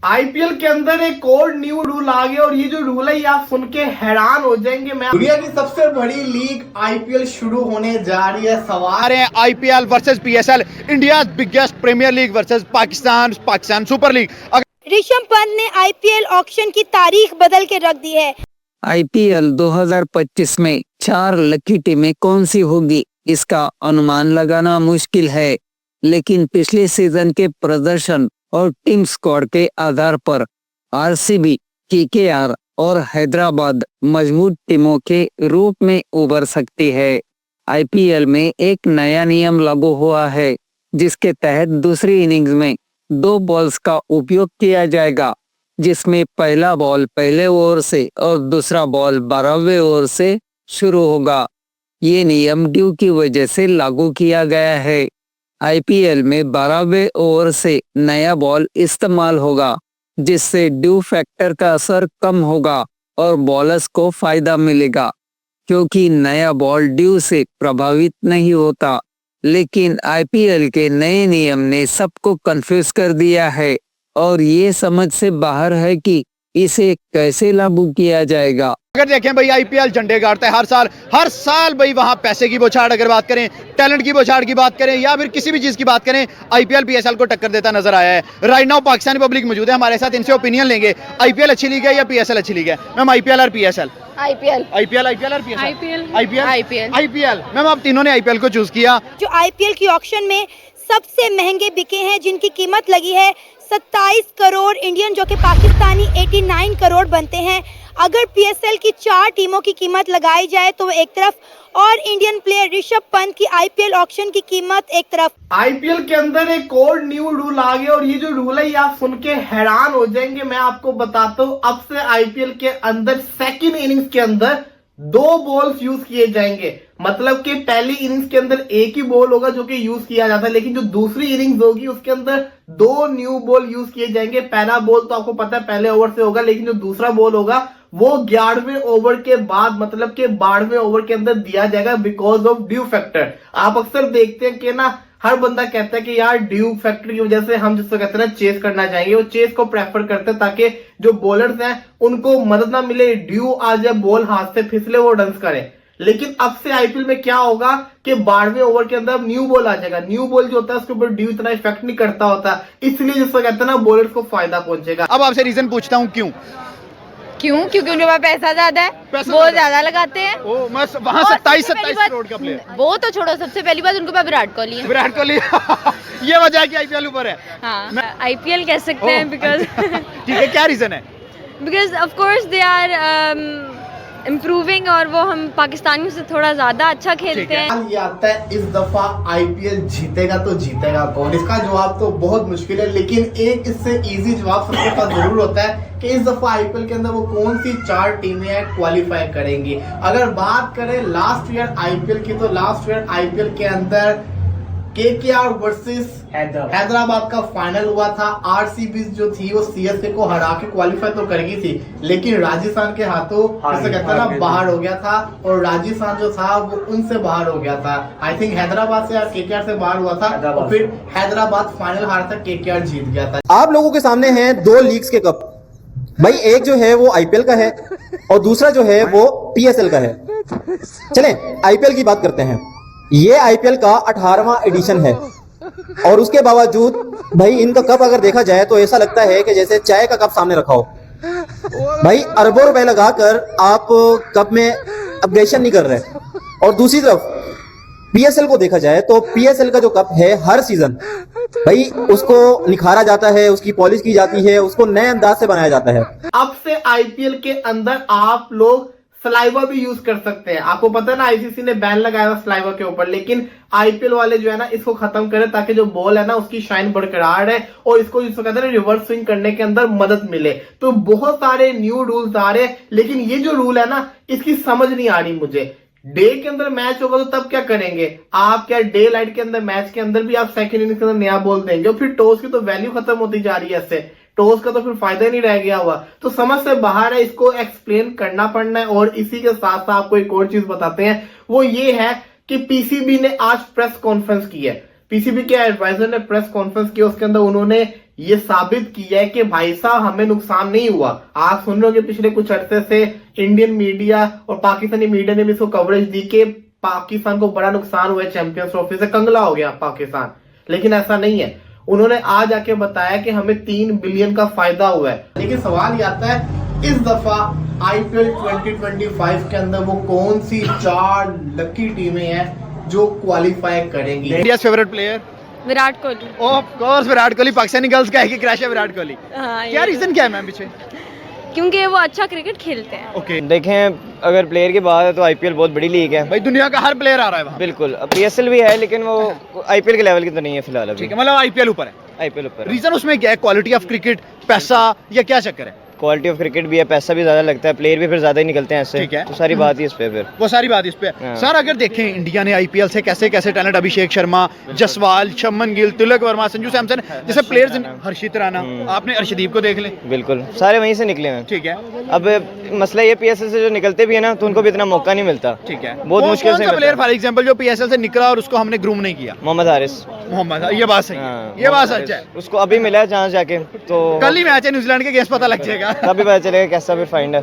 IPL के अंदर एक और न्यू रूल आ गया और ये जो रूल है ये आप सुन के हैरान हो जाएंगे। मैं दुनिया की सबसे बड़ी लीग आईपीएल शुरू होने जा रही है। सवाल है IPL versus PSL, India biggest premier league versus Pakistan super league. Rishabh Pant ने आईपीएल ऑक्शन की तारीख बदल के रख दी है। आईपीएल 2025 में 4 लकी टीमें कौन सी होगी इसका अनुमान लगाना मुश्किल है, लेकिन पिछले सीजन के प्रदर्शन और टीम स्कोर के आधार पर आरसीबी, केकेआर और हैदराबाद मजबूत टीमों के रूप में उभर सकती है। आईपीएल में एक नया नियम लागू हुआ है जिसके तहत दूसरी इनिंग्स में 2 बॉल्स का उपयोग किया जाएगा, जिसमें पहला बॉल पहले ओवर से और दूसरा बॉल 12वें ओवर से शुरू होगा। ये नियम ड्यू की वजह से लागू किया गया है। आईपीएल में 12वें ओवर से नया बॉल इस्तेमाल होगा, जिससे ड्यू फैक्टर का असर कम होगा और बॉलर्स को फायदा मिलेगा, क्योंकि नया बॉल ड्यू से प्रभावित नहीं होता। लेकिन आईपीएल के नए नियम ने सबको कंफ्यूज कर दिया है और ये समझ से बाहर है कि इसे कैसे लागू किया जाएगा। अगर देखें भाई आईपीएल झंडे गाड़ता है हर साल भाई वहां पैसे की बौछार, अगर बात करें टैलेंट की बौछार की बात करें या फिर किसी भी चीज की बात करें, आईपीएल पीएसएल को टक्कर देता नजर आया है। राइट नाउ पाकिस्तानी पब्लिक मौजूद है हमारे साथ, इनसे ओपिनियन लेंगे। आईपीएल अच्छी लीग है या पीएसएल अच्छी लीग है? मैम आईपीएल और पीएसएल? आईपीएल और पीएसएल? आईपीएल। मैम आप तीनों ने आईपीएल को चूज किया। जो आईपीएल की ऑक्शन में सबसे महंगे बिके हैं, जिनकी कीमत लगी है 27 करोड़ इंडियन, जो कि पाकिस्तानी 89 करोड़ बनते हैं। अगर पीएसएल की 4 टीमों की कीमत लगाई जाए तो एक तरफ, और इंडियन प्लेयर ऋषभ पंत की आईपीएल ऑक्शन की कीमत एक तरफ। आईपीएल के अंदर एक और न्यू रूल आ गया और ये जो रूल है ये आप सुन के हैरान हो जाएंगे। मैं आपको बताता हूँ, अब से आईपीएल के अंदर सेकंड इनिंग्स के अंदर 2 बॉल्स यूज किए जाएंगे। मतलब कि पहली इनिंग्स के अंदर एक ही बॉल होगा जो कि यूज किया जाता है, लेकिन जो दूसरी इनिंग्स होगी उसके अंदर 2 न्यू बॉल यूज किए जाएंगे। पहला बॉल तो आपको पता है पहले ओवर से होगा, लेकिन जो दूसरा बॉल होगा वो 11वें ओवर के बाद, मतलब कि 12वें ओवर के अंदर दिया जाएगा बिकॉज ऑफ ड्यू फैक्टर। आप अक्सर देखते हैं कि ना हर बंदा कहता है कि यार ड्यू फैक्टर की वजह से हम जिसको कहते हैं चेस करना चाहिए, वो चेस को प्रेफर करते हैं ताकि जो बॉलर्स हैं उनको मदद ना मिले, ड्यू आ जाए, बॉल हाथ से फिसले, वो रन्स करें। लेकिन अब से आईपीएल में क्या होगा कि 12वें ओवर के अंदर न्यू बॉल आ जाएगा। न्यू बॉल जो होता है उसके ऊपर ड्यू इतना इफेक्ट नहीं करता होता, इसलिए जिसको कहते हैं ना बॉलर्स को फायदा पहुंचेगा। अब आपसे रीजन पूछता हूँ क्यों? क्योंकि उनके पास पैसा ज्यादा है, बहुत ज्यादा लगाते हैं। ओ मैं वहां 27 करोड़ का प्लेयर, वो तो छोड़ो, सबसे पहली बात उनके पास विराट कोहली है। विराट कोहली ये वजह है कि आईपीएल ऊपर है। हाँ, आईपीएल कह सकते हैं बिकॉज ठीक है, क्या रीजन है? Because of course they are improving और वो हम पाकिस्तानियों से थोड़ा ज्यादा अच्छा खेलते हैं। ये आता है इस दफा आईपीएल जीतेगा तो जीतेगा कौन? इसका जवाब तो बहुत मुश्किल है, लेकिन एक इससे इजी जवाब सबके पास जरूर होता है कि इस दफा आईपीएल के अंदर वो कौन सी 4 टीमें क्वालिफाई करेंगी। अगर बात करें लास्ट ईयर आईपीएल की, तो लास्ट ईयर आईपीएल के अंदर केकेआर वर्सेस हैदराबाद का फाइनल हुआ था। आरसीबी जो थी वो सीएसके को हरा के क्वालिफाई तो कर गई थी, लेकिन राजस्थान के हाथों जैसे कहते हैं ना बाहर हो गया था, और राजस्थान जो था वो उनसे बाहर हो गया था। आई थिंक हैदराबाद से या केकेआर से बाहर हुआ था, और फिर हैदराबाद फाइनल हारा था, केकेआर जीत गया था। आप लोगों के सामने हैं 2 लीग्स के कप। भाई एक जो है वो आईपीएल का है और दूसरा जो है वो पीएसएल का है। चलें आईपीएल की बात करते हैं। ये आईपीएल का 18वां एडिशन है और उसके बावजूद भाई इनका कप अगर देखा जाए तो ऐसा लगता है कि जैसे चाय का कप सामने रखा हो। भाई अरबों रुपए लगाकर आप कप में अपग्रेडेशन नहीं कर रहे। और दूसरी तरफ पीएसएल को देखा जाए तो पीएसएल का जो कप है हर सीजन भाई उसको निखारा जाता है, उसकी पॉलिश की जाती है, उसको नए अंदाज से बनाया जाता है। अब से आईपीएल के अंदर आप लोग सलाइवा भी यूज कर सकते हैं। आपको पता है ना आईसीसी ने बैन लगाया था सलाइवा के ऊपर, लेकिन आईपीएल वाले जो है ना इसको खत्म करें ताकि जो बॉल है ना उसकी शाइन बरकरार है और इसको जिसको कहते हैं रिवर्स स्विंग करने के अंदर मदद मिले। तो बहुत सारे न्यू रूल्स आ रहे हैं, लेकिन ये जो रूल है ना इसकी समझ नहीं आ रही मुझे। डे के अंदर मैच होगा तो तब क्या करेंगे आप? क्या डे लाइट के अंदर मैच के अंदर भी आप सेकंड इनिंग के अंदर नया बॉल देंगे? और फिर टॉस की तो वैल्यू खत्म होती जा रही है, इससे टॉस का तो फिर फायदा ही नहीं रह गया हुआ। तो समझ से बाहर है, इसको एक्सप्लेन करना पड़ना है। और इसी के साथ साथ आपको एक और चीज बताते हैं, वो ये है कि पीसीबी ने आज प्रेस कॉन्फ्रेंस की है। पीसीबी के एडवाइजर ने प्रेस कॉन्फ्रेंस की, उसके अंदर उन्होंने ये साबित किया है कि भाई साहब हमें नुकसान नहीं हुआ। आप सुन रहे हो कि पिछले कुछ अरसे से इंडियन मीडिया और पाकिस्तानी मीडिया ने भी इसको कवरेज दी कि पाकिस्तान को बड़ा नुकसान हुआ है, चैंपियंस ट्रॉफी से कंगला हो गया पाकिस्तान, लेकिन ऐसा नहीं है। उन्होंने आज आके बताया कि हमें 3 बिलियन का फायदा हुआ है। लेकिन सवाल ये आता है इस दफा आईपीएल 2025 के अंदर वो कौन सी 4 लकी टीमें हैं जो क्वालिफाई करेंगी। India favourite player Virat Kohli. Of course Virat Kohli. Pakistani girls का है कि क्रश है विराट कोहली? हाँ, क्या रीजन क्या है मैम पीछे? क्योंकि वो अच्छा क्रिकेट खेलते हैं। ओके देखें अगर प्लेयर की बात है तो आईपीएल बहुत बड़ी लीग है। भाई दुनिया का हर प्लेयर आ रहा है वहाँ। बिल्कुल, पीएसएल भी है लेकिन वो आईपीएल के लेवल की तो नहीं है फिलहाल अभी। ठीक है, मतलब आईपीएल ऊपर है। आईपीएल ऊपर रीजन उसमें क्या है? क्वालिटी ऑफ क्रिकेट, पैसा, या क्या चक्कर है? क्वालिटी ऑफ क्रिकेट भी है, पैसा भी ज्यादा लगता है, प्लेयर भी फिर ज्यादा ही निकलते हैं ऐसे। ठीक है। तो सारी बात ही इस पे फिर वो सारी बात इस पे। हाँ। सर अगर देखें इंडिया ने आईपीएल से कैसे कैसे टैलेंट, अभिषेक शर्मा, जसवाल, शुभमन गिल, तिलक वर्मा, संजू सैमसन जैसे प्लेयर्स, हर्षित राणा, आपने अर्शदीप को देख लें। बिल्कुल सारे वहीं से निकले हैं। ठीक है। अब मसला ये पीएसएल से जो निकलते भी है ना तो उनको भी इतना मौका नहीं मिलता। ठीक है। बहुत मुश्किल से प्लेयर फॉर एग्जांपल जो पीएसएल से निकला और उसको हमने ग्रूम नहीं किया? मोहम्मद हारिस। मोहम्मद, ये बात सही है। हाँ, ये बात मोहम्मद सच है। हारिस। उसको अभी मिला है चांस जाके, तो कल ही मैच है न्यूजीलैंड के, गेस पता लग जाएगा। तभी पता चलेगा कैसा फिर फाइंड है।